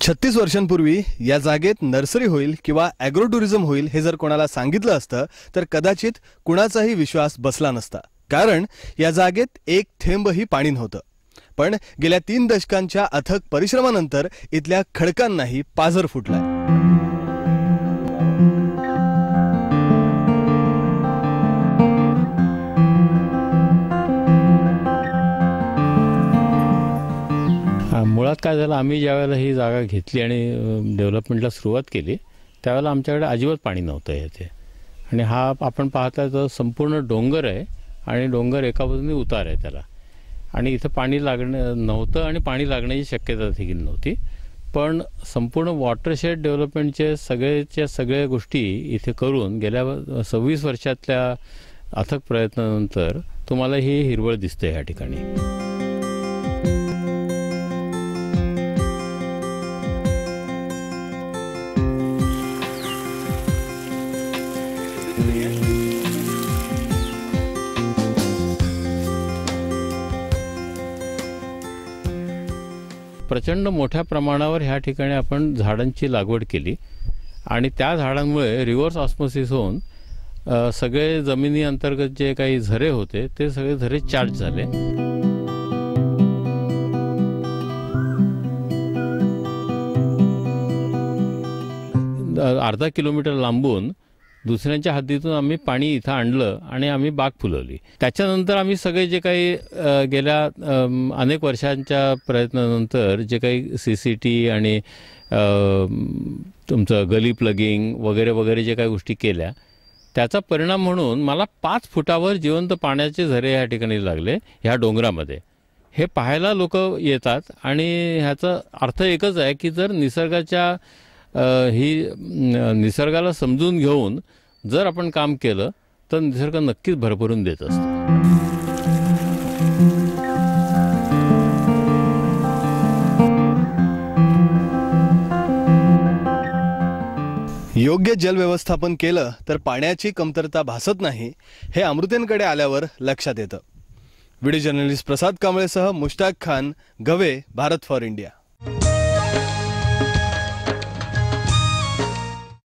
36 वर्षांपूर्वी या जागेत नर्सरी होईल किंवा ॲग्रो टुरिझम होईल हे जर कोणाला सांगितलं असतं तर कदाचित कुणाचाही विश्वास बसला नसता। कारण या जागेत एक थेंबही पाणी नव्हतं। पण गेल्या 3 दशकांच्या अथक परिश्रमानंतर इथल्या खडकांनाही पाझर फुटलाय। मुळात काय झालं, आम्ही ज्यावेळेला ही जागा घेतली आणि डेव्हलपमेंटला सुरुवात केली त्यावेळेला आमच्याकडे अजिबात पाणी नव्हतं येथे। आणि हा आपण पाहता तर संपूर्ण डोंगर आहे आणि डोंगर एका बाजूने उतार आहे त्याला, आणि इथं पाणी लागणं नव्हतं आणि पाणी लागण्याची शक्यता देखील नव्हती। पण संपूर्ण वॉटरशेड डेव्हलपमेंटचे सगळ्या गोष्टी इथे करून गेल्या 26 वर्षातल्या अथक प्रयत्नानंतर तुम्हाला ही हिरवळ दिसते या ठिकाणी। प्रचंड मोठ्या प्रमाणावर ह्या ठिकाणी आपण झाडांची लागवड केली आणि त्या झाडांमुळे रिव्हर्स ऑस्मोसिस होऊन सगळे जमिनी अंतर्गत जे काही झरे होते ते सगळे झरे चार्ज झाले। अर्धा किलोमीटर लांबून दुसऱ्यांच्या हद्दीतून आम्ही पाणी इथं आणलं आणि आम्ही बाग फुलवली। त्याच्यानंतर आम्ही सगळे जे काही गेल्या अनेक वर्षांच्या प्रयत्नानंतर जे काही CCT आणि तुमचं गली प्लगिंग वगैरे वगैरे जे काही गोष्टी केल्या त्याचा परिणाम म्हणून मला 5 फुटावर जिवंत पाण्याचे झरे या ठिकाणी लागले ह्या डोंगरामध्ये। हे पाहायला लोक येतात आणि ह्याचा अर्थ एकच आहे की जर निसर्गाच्या निसर्गाला समजून घेऊन जर आपण काम केलं तर निसर्ग नक्कीच भरभरून देत असतो। योग्य जल व्यवस्थापन केलं तर पाण्याची कमतरता भासत नाही, हे अमृतेंकडे आल्यावर लक्षात येतं। व्हिडिओ जर्नलिस्ट प्रसाद कांबळेसह मुश्ताक खान, गवे, भारत फॉर इंडिया।